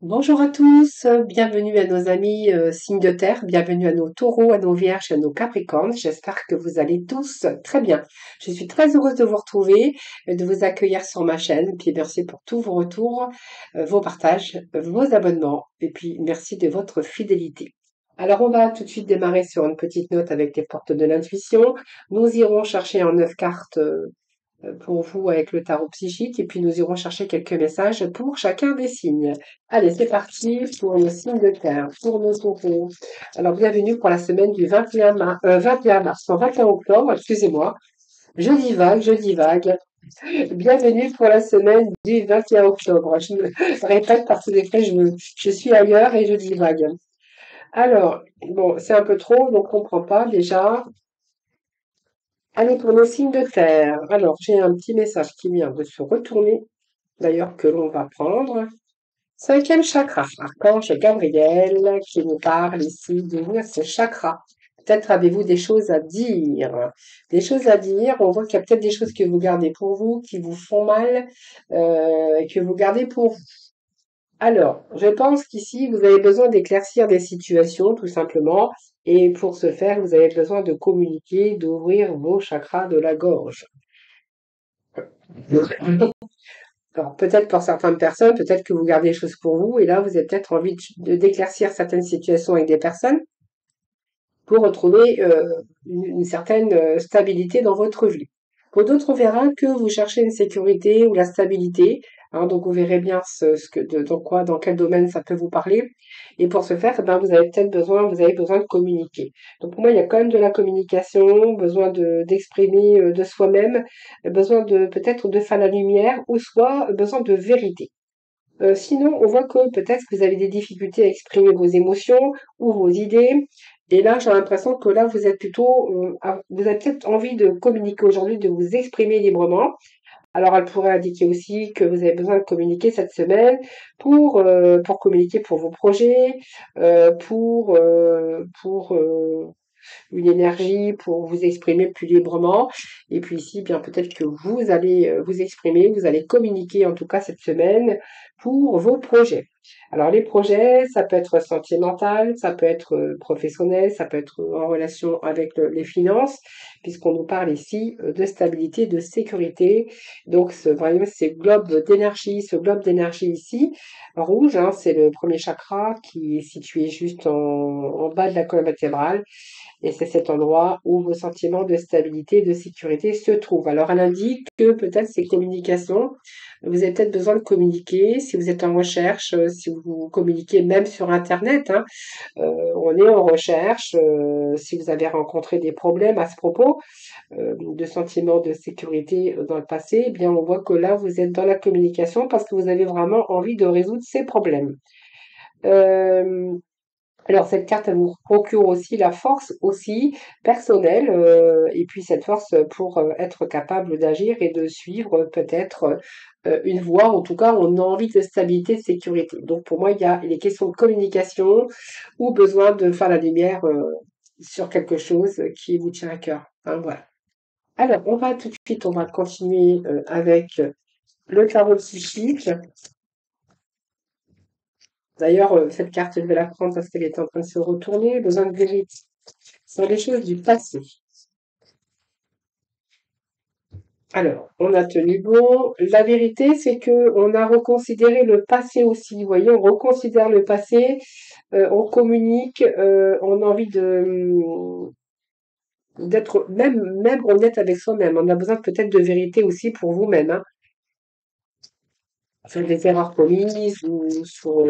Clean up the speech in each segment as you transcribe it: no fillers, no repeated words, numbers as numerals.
Bonjour à tous, bienvenue à nos amis signes de terre, bienvenue à nos taureaux, à nos vierges, à nos capricornes. J'espère que vous allez tous très bien. Je suis très heureuse de vous retrouver, de vous accueillir sur ma chaîne. Puis merci pour tous vos retours, vos partages, vos abonnements et puis merci de votre fidélité. Alors on va tout de suite démarrer sur une petite note avec les portes de l'intuition. Nous irons chercher en 9 cartes pour vous avec le tarot psychique et puis nous irons chercher quelques messages pour chacun des signes. Allez, c'est parti pour le signe de terre, pour nos taureaux. Alors, bienvenue pour la semaine du 21 mars, non, 21 octobre, excusez-moi. Je divague, je divague. Bienvenue pour la semaine du 21 octobre. Je me répète parce que des fois, je suis ailleurs et je divague. Alors, bon, c'est un peu trop, donc on comprend pas déjà. Allez, pour nos signes de terre. Alors, j'ai un petit message qui vient de se retourner, d'ailleurs, que l'on va prendre. Cinquième chakra, archange Gabriel qui nous parle ici d'ouvrir ce chakra. Peut-être avez-vous des choses à dire. Des choses à dire, on voit qu'il y a peut-être des choses que vous gardez pour vous, qui vous font mal, et que vous gardez pour vous. Alors, je pense qu'ici, vous avez besoin d'éclaircir des situations, tout simplement. Et pour ce faire, vous avez besoin de communiquer, d'ouvrir vos chakras de la gorge. Alors, peut-être pour certaines personnes, peut-être que vous gardez les choses pour vous, et là, vous avez peut-être envie d'éclaircir certaines situations avec des personnes pour retrouver une certaine stabilité dans votre vie. Pour d'autres, on verra que vous cherchez une sécurité ou la stabilité. Hein, donc, vous verrez bien dans quel domaine ça peut vous parler. Et pour ce faire, ben, vous avez besoin de communiquer. Donc, pour moi, il y a quand même de la communication, besoin d'exprimer de soi-même, besoin de peut-être de faire la lumière, ou soit besoin de vérité. Sinon, on voit que peut-être que vous avez des difficultés à exprimer vos émotions ou vos idées. Et là, j'ai l'impression que là, vous êtes plutôt, vous avez peut-être envie de communiquer aujourd'hui, de vous exprimer librement. Alors, elle pourrait indiquer aussi que vous avez besoin de communiquer cette semaine pour communiquer pour vos projets, pour une énergie pour vous exprimer plus librement. Et puis ici, bien peut-être que vous allez vous exprimer, vous allez communiquer en tout cas cette semaine pour vos projets. Alors les projets, ça peut être sentimental, ça peut être professionnel, ça peut être en relation avec les finances, puisqu'on nous parle ici de stabilité, de sécurité. Donc voyez, ce globe d'énergie ici, rouge, hein, c'est le premier chakra qui est situé juste en bas de la colonne vertébrale. Et c'est cet endroit où vos sentiments de stabilité et de sécurité se trouvent. Alors, elle indique que peut-être ces communications, vous avez peut-être besoin de communiquer. Si vous êtes en recherche, si vous communiquez même sur Internet, hein, on est en recherche. Si vous avez rencontré des problèmes à ce propos, de sentiments de sécurité dans le passé, eh bien, on voit que là, vous êtes dans la communication parce que vous avez vraiment envie de résoudre ces problèmes. Euh, alors cette carte, elle vous procure aussi la force aussi personnelle, et puis cette force pour être capable d'agir et de suivre peut-être une voie, en tout cas on a envie de stabilité, de sécurité. Donc pour moi, il y a les questions de communication ou besoin de faire la lumière sur quelque chose qui vous tient à cœur. Hein, voilà. Alors on va tout de suite, on va continuer avec le tarot psychique. D'ailleurs, cette carte, je vais la prendre parce qu'elle est en train de se retourner. Besoin de vérité sur les choses du passé. Alors, on a tenu bon. La vérité, c'est que on a reconsidéré le passé aussi. Vous voyez, on reconsidère le passé, on communique, on a envie d'être même honnête avec soi-même. On a besoin peut-être de vérité aussi pour vous-même, hein, sur les erreurs commises ou sur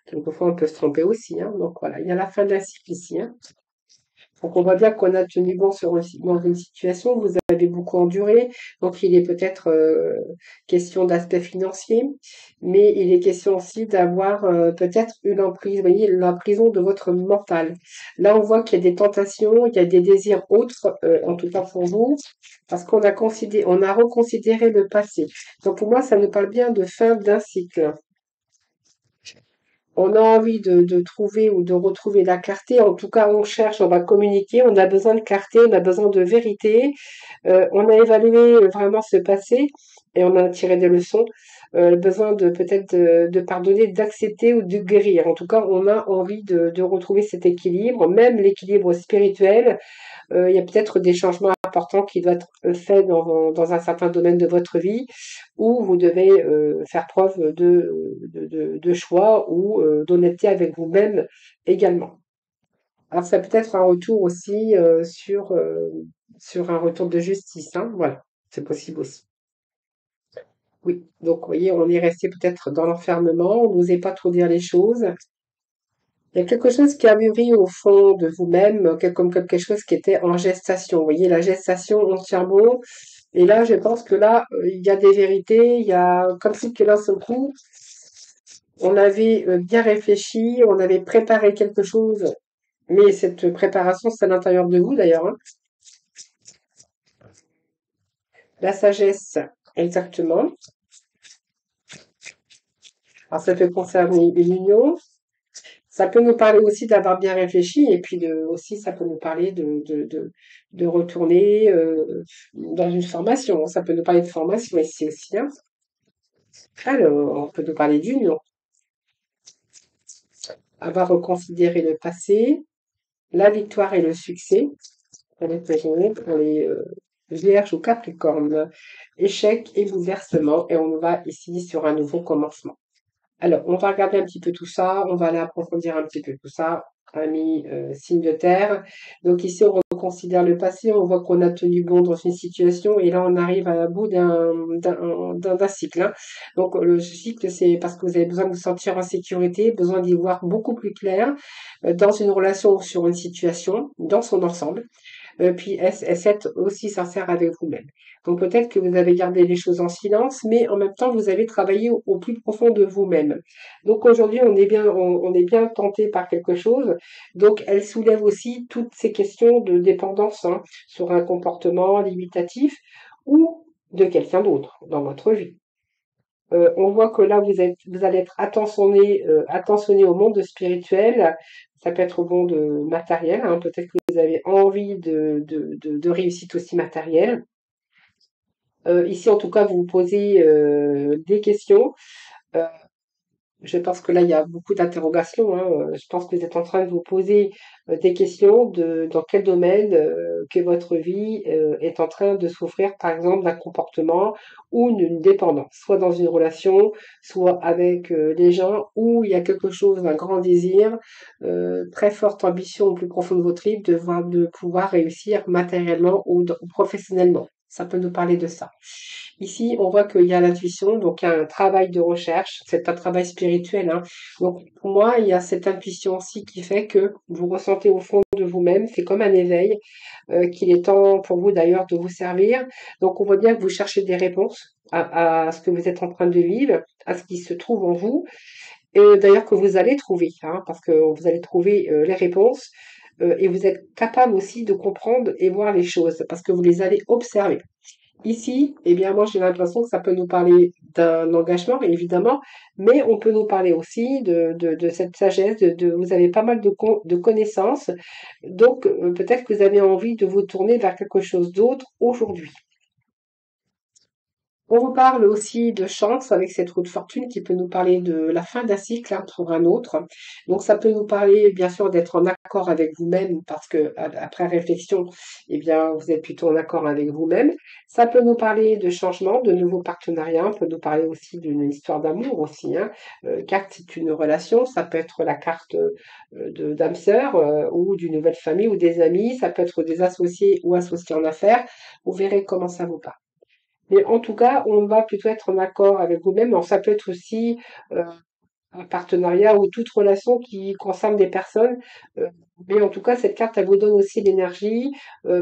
quelquefois on peut se tromper aussi, hein. Donc voilà, il y a la fin d'un cycle ici, hein. Donc on voit bien qu'on a tenu bon dans une situation, vous avez beaucoup enduré, donc il est peut-être question d'aspect financier, mais il est question aussi d'avoir peut-être une emprise, vous voyez, la prison de votre mental. Là on voit qu'il y a des tentations, il y a des désirs autres, en tout cas pour vous, parce on a reconsidéré le passé. Donc pour moi ça nous parle bien de fin d'un cycle. On a envie de trouver ou de retrouver la clarté. En tout cas, on cherche, on va communiquer, on a besoin de clarté, on a besoin de vérité. On a évalué vraiment ce passé et on a tiré des leçons. le besoin de peut-être de pardonner, d'accepter ou de guérir. En tout cas, on a envie de retrouver cet équilibre, même l'équilibre spirituel. Il y a peut-être des changements importants qui doivent être faits dans un certain domaine de votre vie où vous devez faire preuve de choix ou d'honnêteté avec vous-même également. Alors ça peut être un retour aussi sur un retour de justice, hein, voilà, c'est possible aussi. Oui, donc vous voyez, on est resté peut-être dans l'enfermement, on n'osait pas trop dire les choses. Il y a quelque chose qui a mûri au fond de vous-même, comme quelque chose qui était en gestation. Vous voyez, la gestation, on tient bon. Et là, je pense que là, il y a des vérités, il y a comme si que d'un seul coup, on avait bien réfléchi, on avait préparé quelque chose, mais cette préparation, c'est à l'intérieur de vous d'ailleurs, hein. La sagesse, exactement. Alors, ça peut concerner une union. Ça peut nous parler aussi d'avoir bien réfléchi et puis aussi ça peut nous parler de retourner dans une formation. Ça peut nous parler de formation ici aussi, hein. Alors, on peut nous parler d'union. Avoir reconsidéré le passé, la victoire et le succès. Pour les Vierges ou Capricorne. Échec et bouleversement. Et on va ici sur un nouveau commencement. Alors, on va regarder un petit peu tout ça, on va aller approfondir un petit peu tout ça, ami signe de terre. Donc ici, on reconsidère le passé, on voit qu'on a tenu bon dans une situation et là, on arrive à bout d'un cycle, hein. Donc le cycle, c'est parce que vous avez besoin de vous sentir en sécurité, besoin d'y voir beaucoup plus clair dans une relation ou sur une situation, dans son ensemble. Puis être aussi sincère avec vous-même. Donc peut-être que vous avez gardé les choses en silence, mais en même temps, vous avez travaillé au plus profond de vous-même. Donc aujourd'hui, on est bien tenté par quelque chose. Donc elle soulève aussi toutes ces questions de dépendance, hein, sur un comportement limitatif ou de quelqu'un d'autre dans votre vie. On voit que là, vous allez être attentionné au monde spirituel. Ça peut être au monde matériel, hein. Peut-être que vous avez envie de réussite aussi matérielle. Ici, en tout cas, vous vous posez des questions. Euh, je pense que là, il y a beaucoup d'interrogations, hein. Je pense que vous êtes en train de vous poser des questions de dans quel domaine que votre vie est en train de souffrir, par exemple, d'un comportement ou d'une dépendance, soit dans une relation, soit avec des gens où il y a quelque chose, un grand désir, très forte ambition au plus profond de votre vie de pouvoir réussir matériellement ou professionnellement. Ça peut nous parler de ça. Ici, on voit qu'il y a l'intuition, donc il y a un travail de recherche, c'est un travail spirituel, hein. Donc pour moi, il y a cette intuition aussi qui fait que vous ressentez au fond de vous-même, c'est comme un éveil, qu'il est temps pour vous d'ailleurs de vous servir. Donc on voit bien que vous cherchez des réponses à ce que vous êtes en train de vivre, à ce qui se trouve en vous, et d'ailleurs que vous allez trouver, hein, parce que vous allez trouver les réponses. Et vous êtes capable aussi de comprendre et voir les choses parce que vous les allez observer. Ici, eh bien, moi, j'ai l'impression que ça peut nous parler d'un engagement, évidemment, mais on peut nous parler aussi de cette sagesse, vous avez pas mal de connaissances, donc peut-être que vous avez envie de vous tourner vers quelque chose d'autre aujourd'hui. On vous parle aussi de chance avec cette roue de fortune qui peut nous parler de la fin d'un cycle, hein, pour un autre. Donc ça peut nous parler bien sûr d'être en accord avec vous-même parce que après réflexion, eh bien vous êtes plutôt en accord avec vous-même. Ça peut nous parler de changement, de nouveaux partenariats. On peut nous parler aussi d'une histoire d'amour aussi, hein. Carte c'est une relation, ça peut être la carte de d'âme sœur ou d'une nouvelle famille ou des amis. Ça peut être des associés ou associés en affaires. Vous verrez comment ça vous parle. Mais en tout cas, on va plutôt être en accord avec vous-même. Alors, ça peut être aussi un partenariat ou toute relation qui concerne des personnes. euh, mais en tout cas, cette carte, elle vous donne aussi l'énergie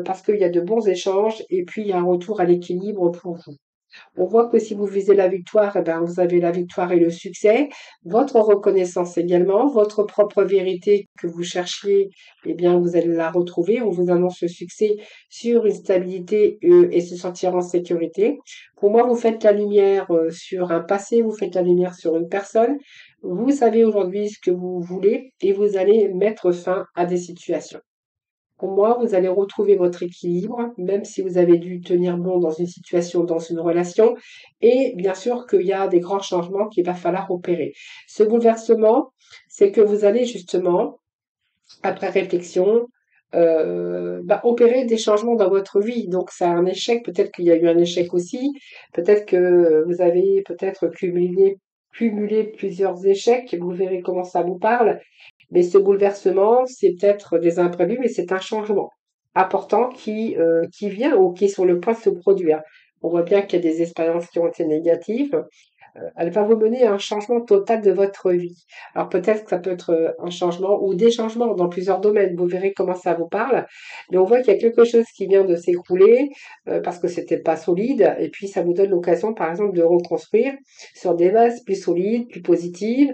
parce qu'il y a de bons échanges et puis il y a un retour à l'équilibre pour vous. On voit que si vous visez la victoire, eh ben, vous avez la victoire et le succès, votre reconnaissance également, votre propre vérité que vous cherchiez, eh bien, vous allez la retrouver. On vous annonce le succès sur une stabilité et se sentir en sécurité. Pour moi, vous faites la lumière sur un passé, vous faites la lumière sur une personne. Vous savez aujourd'hui ce que vous voulez et vous allez mettre fin à des situations. Pour moi, vous allez retrouver votre équilibre, même si vous avez dû tenir bon dans une situation, dans une relation. Et bien sûr qu'il y a des grands changements qu'il va falloir opérer. Ce bouleversement, c'est que vous allez justement, après réflexion, opérer des changements dans votre vie. Donc, c'est un échec. Peut-être qu'il y a eu un échec aussi. Peut-être que vous avez peut-être cumulé plusieurs échecs. Vous verrez comment ça vous parle. Mais ce bouleversement, c'est peut-être des imprévus, mais c'est un changement important qui vient ou qui est sur le point de se produire. On voit bien qu'il y a des expériences qui ont été négatives, elle va vous mener à un changement total de votre vie. Alors peut-être que ça peut être un changement ou des changements dans plusieurs domaines. Vous verrez comment ça vous parle. Mais on voit qu'il y a quelque chose qui vient de s'écrouler parce que c'était pas solide. Et puis ça vous donne l'occasion, par exemple, de reconstruire sur des bases plus solides, plus positives.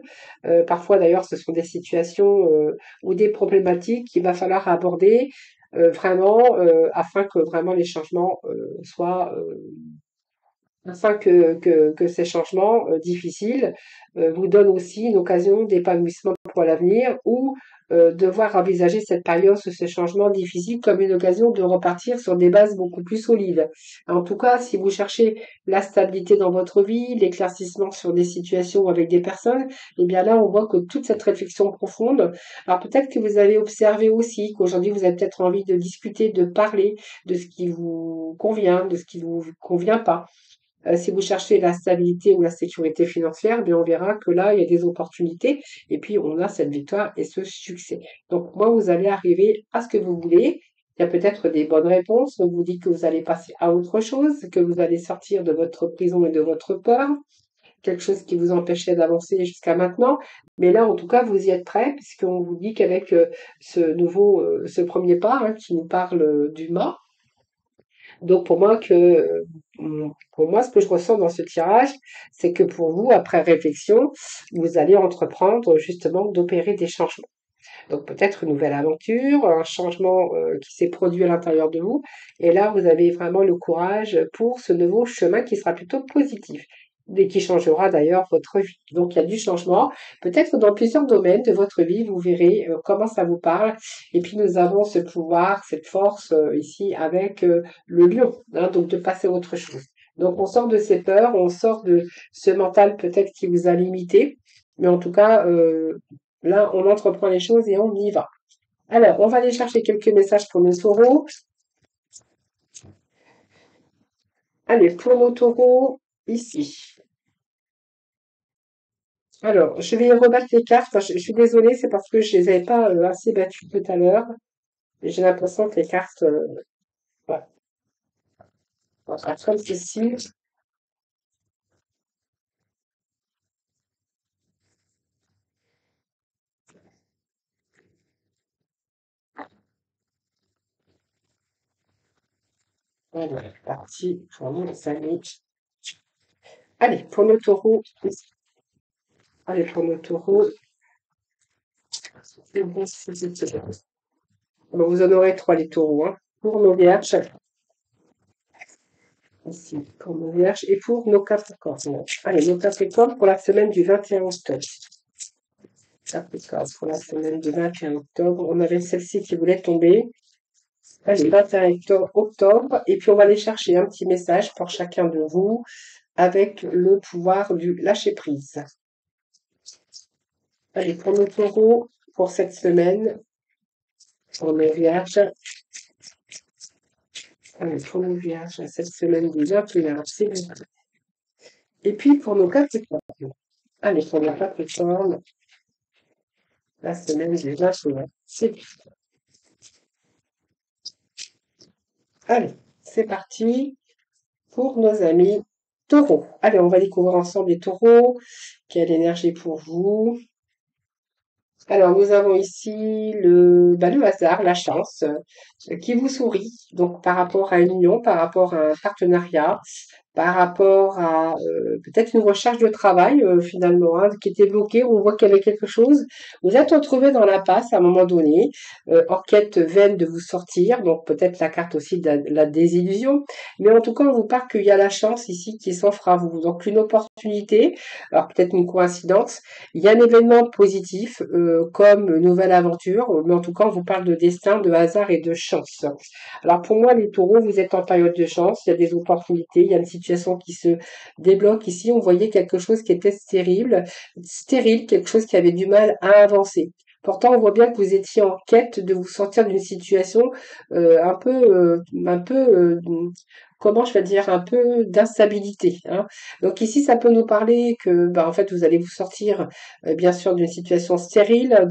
Parfois d'ailleurs, ce sont des situations ou des problématiques qu'il va falloir aborder vraiment afin que vraiment les changements soient afin que ces changements difficiles vous donnent aussi une occasion d'épanouissement pour l'avenir ou devoir envisager cette période ou ce changement difficile comme une occasion de repartir sur des bases beaucoup plus solides. En tout cas, si vous cherchez la stabilité dans votre vie, l'éclaircissement sur des situations avec des personnes, eh bien là, on voit que toute cette réflexion profonde, alors peut-être que vous avez observé aussi qu'aujourd'hui, vous avez peut-être envie de discuter, de parler de ce qui vous convient, de ce qui vous convient pas. Si vous cherchez la stabilité ou la sécurité financière, bien on verra que là, il y a des opportunités et puis on a cette victoire et ce succès. Donc moi, vous allez arriver à ce que vous voulez. Il y a peut-être des bonnes réponses. On vous dit que vous allez passer à autre chose, que vous allez sortir de votre prison et de votre peur, quelque chose qui vous empêchait d'avancer jusqu'à maintenant. Mais là, en tout cas, vous y êtes prêt, puisqu'on vous dit qu'avec ce premier pas qui nous parle du mât, donc pour moi, ce que je ressens dans ce tirage, c'est que pour vous, après réflexion, vous allez entreprendre justement d'opérer des changements. Donc peut-être une nouvelle aventure, un changement qui s'est produit à l'intérieur de vous. Et là, vous avez vraiment le courage pour ce nouveau chemin qui sera plutôt positif et qui changera d'ailleurs votre vie. Donc il y a du changement. Peut-être dans plusieurs domaines de votre vie, vous verrez comment ça vous parle. Et puis nous avons ce pouvoir, cette force ici avec le lion, donc de passer à autre chose. Donc on sort de ces peurs, on sort de ce mental peut-être qui vous a limité. Mais en tout cas, là, on entreprend les choses et on y va. Alors, on va aller chercher quelques messages pour nos taureaux. Allez, pour nos taureaux, ici. Alors, je vais rebattre les cartes. Enfin, je suis désolée, c'est parce que je les avais pas assez battues tout à l'heure. J'ai l'impression que les cartes, voilà, voilà, comme ceci. Voilà, c'est parti pour nos amis. Allez, pour nos taureaux, ici. Allez, pour nos taureaux, c'est bon, c'est bon. Bon, vous en aurez trois, les taureaux, hein. Pour nos vierges, ici, pour nos vierges et pour nos capricornes. Allez, nos capricornes pour la semaine du 21 octobre. Capricorne pour la semaine du 21 octobre. On avait celle-ci qui voulait tomber. Allez, 21 octobre. Et puis, on va aller chercher un petit message pour chacun de vous avec le pouvoir du lâcher-prise. Allez, pour nos taureaux, pour cette semaine, pour nos vierges. Allez, pour nos vierges, cette semaine du 21, c'est bon. Et puis, pour nos capricornes. Allez, pour nos capricornes, la semaine du 21, c'est bon. Allez, c'est parti pour nos amis taureaux. Allez, on va découvrir ensemble les taureaux. Quelle énergie pour vous? Alors, nous avons ici le hasard, la chance, qui vous sourit. Donc, par rapport à une union, par rapport à un partenariat, par rapport à peut-être une recherche de travail finalement hein, qui était bloquée, on voit qu'il y avait quelque chose. Vous êtes retrouvé dans l'impasse à un moment donné, en quête vaine de vous sortir, donc peut-être la carte aussi de la désillusion, mais en tout cas on vous parle qu'il y a la chance ici qui s'offre à vous, donc une opportunité, alors peut-être une coïncidence, il y a un événement positif comme nouvelle aventure, mais en tout cas on vous parle de destin, de hasard et de chance. Alors pour moi, les taureaux, vous êtes en période de chance, il y a des opportunités, il y a une situation qui se débloque. Ici, on voyait quelque chose qui était stérile, quelque chose qui avait du mal à avancer. Pourtant, on voit bien que vous étiez en quête de vous sortir d'une situation un peu, comment je vais dire, un peu d'instabilité. Hein. Donc ici, ça peut nous parler que, bah, en fait, vous allez vous sortir, bien sûr, d'une situation stérile,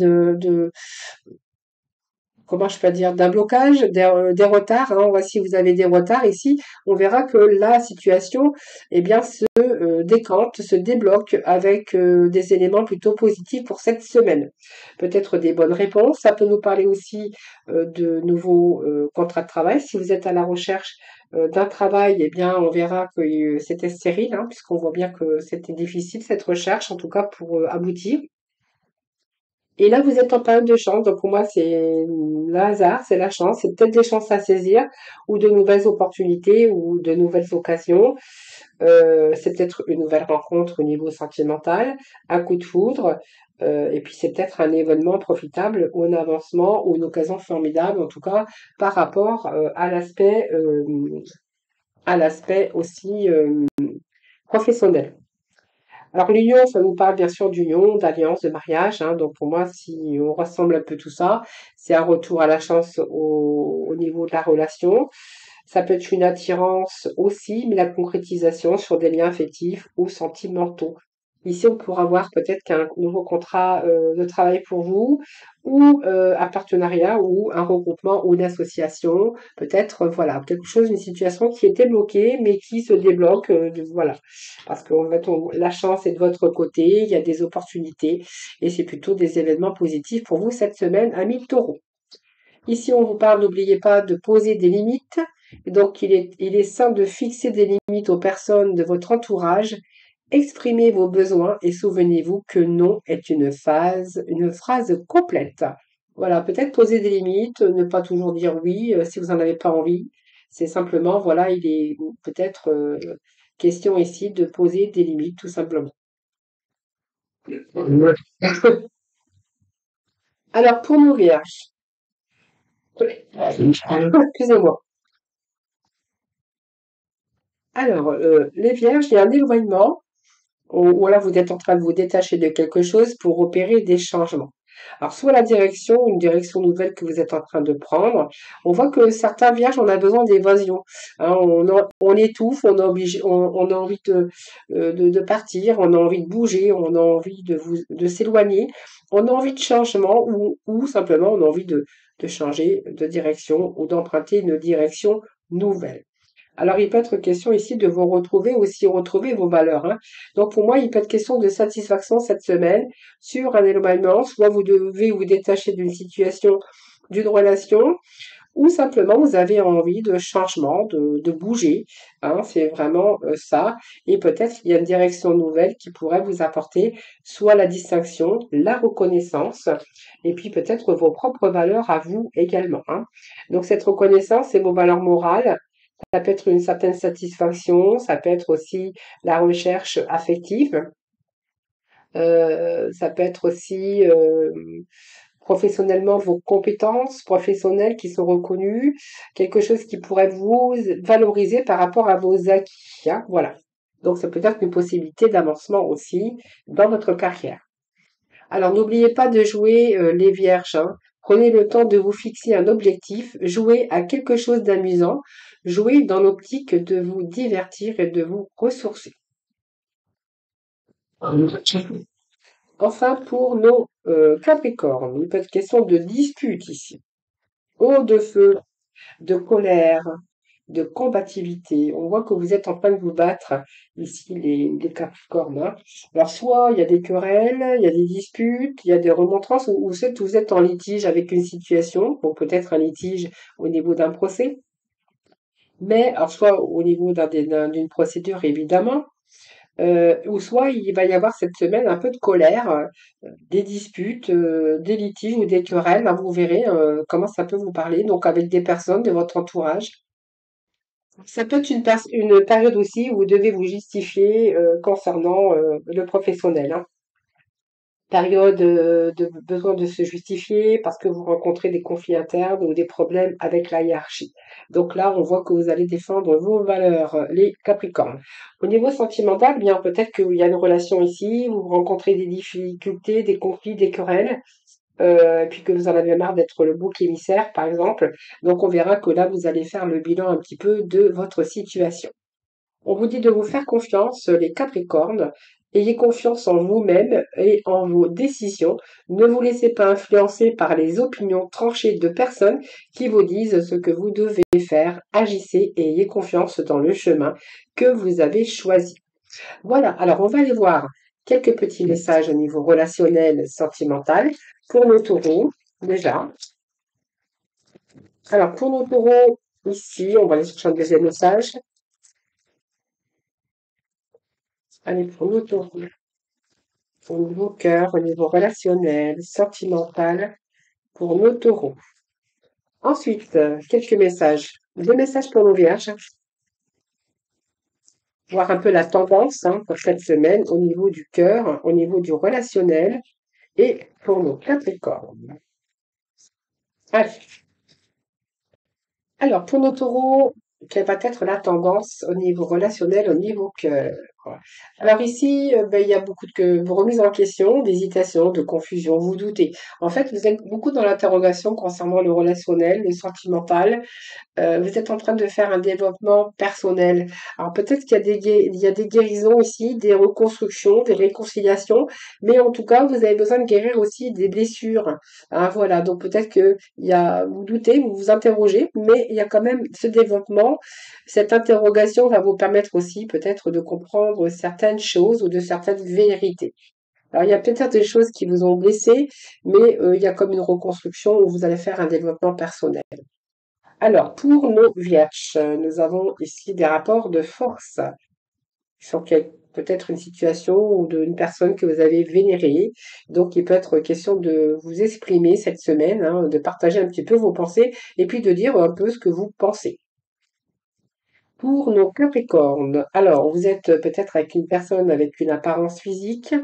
comment je peux dire, d'un blocage, des retards. Hein. Voici, vous avez des retards ici. On verra que la situation, eh bien, se décante, se débloque avec des éléments plutôt positifs pour cette semaine. Peut-être des bonnes réponses. Ça peut nous parler aussi de nouveaux contrats de travail. Si vous êtes à la recherche d'un travail, eh bien, on verra que c'était stérile, hein, puisqu'on voit bien que c'était difficile cette recherche, en tout cas pour aboutir. Et là, vous êtes en période de chance. Donc, pour moi, c'est le hasard, c'est la chance. C'est peut-être des chances à saisir ou de nouvelles opportunités ou de nouvelles occasions. C'est peut-être une nouvelle rencontre au niveau sentimental, un coup de foudre. Et puis, c'est peut-être un événement profitable ou un avancement ou une occasion formidable, en tout cas, par rapport à l'aspect aussi professionnel. Alors l'union, ça nous parle bien sûr d'union, d'alliance, de mariage. Hein. Donc pour moi, si on ressemble un peu tout ça, c'est un retour à la chance au niveau de la relation. Ça peut être une attirance aussi, mais la concrétisation sur des liens affectifs ou sentimentaux. Ici, on pourra voir peut-être qu'un nouveau contrat de travail pour vous, ou un partenariat, ou un regroupement, ou une association. Peut-être, voilà, quelque chose, une situation qui était bloquée, mais qui se débloque. Voilà, parce que en fait, la chance est de votre côté, il y a des opportunités, et c'est plutôt des événements positifs pour vous cette semaine, amis taureaux. Ici, on vous parle, n'oubliez pas de poser des limites. Donc, il est sain de fixer des limites aux personnes de votre entourage. Exprimez vos besoins et souvenez-vous que non est une phrase complète. Voilà, peut-être poser des limites, ne pas toujours dire oui si vous n'en avez pas envie. C'est simplement, voilà, il est peut-être question ici de poser des limites, tout simplement. Alors, pour nos vierges, excusez-moi. Alors, les vierges, il y a un éloignement ou là vous êtes en train de vous détacher de quelque chose pour opérer des changements. Alors, soit la direction, une direction nouvelle que vous êtes en train de prendre, on voit que certains vierges, on a besoin d'évasion. Hein, on étouffe, on a envie de partir, on a envie de bouger, on a envie de s'éloigner, on a envie de changement ou simplement on a envie de changer de direction ou d'emprunter une direction nouvelle. Alors, il peut être question ici de vous retrouver aussi retrouver vos valeurs. Hein. Donc, pour moi, il peut être question de satisfaction cette semaine sur un éloignement. Soit vous devez vous détacher d'une situation, d'une relation, ou simplement vous avez envie de changement, de bouger. Hein, c'est vraiment ça. Et peut-être qu'il y a une direction nouvelle qui pourrait vous apporter soit la distinction, la reconnaissance, et puis peut-être vos propres valeurs à vous également. Hein. Donc, cette reconnaissance, c'est vos valeurs morales. Ça peut être une certaine satisfaction, ça peut être aussi la recherche affective, ça peut être aussi professionnellement vos compétences professionnelles qui sont reconnues, quelque chose qui pourrait vous valoriser par rapport à vos acquis. Hein, voilà. Donc ça peut être une possibilité d'avancement aussi dans votre carrière. Alors n'oubliez pas de jouer les vierges. Hein. Prenez le temps de vous fixer un objectif, jouez à quelque chose d'amusant, jouez dans l'optique de vous divertir et de vous ressourcer. Enfin, pour nos Capricornes, il peut être question de dispute ici. Eau de feu, de colère, de combativité. On voit que vous êtes en train de vous battre ici, les Capricornes. Hein. Alors, soit il y a des querelles, il y a des disputes, il y a des remontrances, ou vous êtes en litige avec une situation, donc peut-être un litige au niveau d'un procès, Mais, alors soit au niveau d'une procédure évidemment, ou soit il va y avoir cette semaine un peu de colère, des disputes, des litiges ou des querelles, hein, vous verrez comment ça peut vous parler, donc avec des personnes de votre entourage. Ça peut être une période aussi où vous devez vous justifier concernant le professionnel, hein. Période de besoin de se justifier parce que vous rencontrez des conflits internes ou des problèmes avec la hiérarchie. Donc là, on voit que vous allez défendre vos valeurs, les Capricornes. Au niveau sentimental, bien peut-être qu'il y a une relation ici, vous rencontrez des difficultés, des conflits, des querelles, et puis que vous en avez marre d'être le bouc émissaire, par exemple. Donc on verra que là, vous allez faire le bilan un petit peu de votre situation. On vous dit de vous faire confiance, les Capricornes. Ayez confiance en vous-même et en vos décisions. Ne vous laissez pas influencer par les opinions tranchées de personnes qui vous disent ce que vous devez faire. Agissez et ayez confiance dans le chemin que vous avez choisi. Voilà, alors on va aller voir quelques petits messages au niveau relationnel, sentimental pour nos taureaux, déjà. Alors pour nos taureaux, ici, on va aller chercher un deuxième message. Allez, pour nos taureaux. Au niveau cœur, au niveau relationnel, sentimental, pour nos taureaux. Ensuite, quelques messages. Deux messages pour nos vierges. Voir un peu la tendance pour cette semaine au niveau du cœur, au niveau du relationnel et pour nos capricornes. Allez. Alors, pour nos taureaux, quelle va être la tendance au niveau relationnel, au niveau cœur? Alors ici, ben, il y a beaucoup de remises en question, d'hésitation, de confusion, vous doutez. En fait, vous êtes beaucoup dans l'interrogation concernant le relationnel, le sentimental, vous êtes en train de faire un développement personnel. Alors peut-être qu'il y a il y a des guérisons ici, des reconstructions, des réconciliations, mais en tout cas, vous avez besoin de guérir aussi des blessures, hein, voilà, donc peut-être que vous doutez, vous vous interrogez, mais il y a quand même ce développement. Cette interrogation va vous permettre aussi peut-être de comprendre certaines choses ou de certaines vérités. Alors, il y a peut-être des choses qui vous ont blessé, mais il y a comme une reconstruction où vous allez faire un développement personnel. Alors, pour nos vierges, nous avons ici des rapports de force sur peut-être une situation ou d'une personne que vous avez vénérée. Donc, il peut être question de vous exprimer cette semaine, hein, de partager un petit peu vos pensées et puis de dire un peu ce que vous pensez. Pour nos Capricornes, alors vous êtes peut-être avec une personne avec une apparence physique,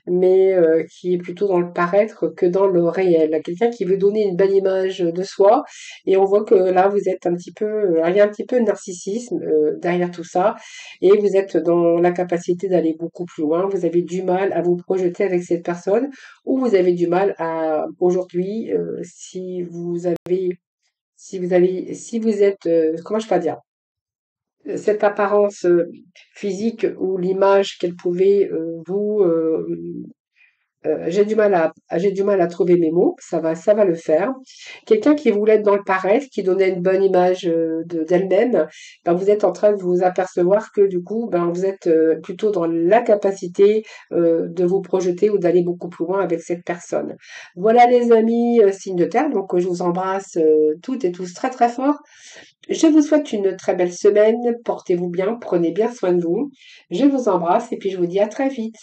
mais qui est plutôt dans le paraître que dans le réel. Quelqu'un qui veut donner une belle image de soi, et on voit que là vous êtes un petit peu, il y a un petit peu de narcissisme derrière tout ça, et vous êtes dans la capacité d'aller beaucoup plus loin. Vous avez du mal à vous projeter avec cette personne, ou vous avez du mal à aujourd'hui, si vous êtes, comment je peux dire? Cette apparence physique ou l'image qu'elle pouvait j'ai du mal à trouver mes mots, ça va le faire. Quelqu'un qui voulait être dans le paraître, qui donnait une bonne image d'elle-même, ben vous êtes en train de vous apercevoir que du coup, ben vous êtes plutôt dans la capacité de vous projeter ou d'aller beaucoup plus loin avec cette personne. Voilà les amis, signes de terre, donc je vous embrasse toutes et tous très très fort. Je vous souhaite une très belle semaine, portez-vous bien, prenez bien soin de vous. Je vous embrasse et puis je vous dis à très vite.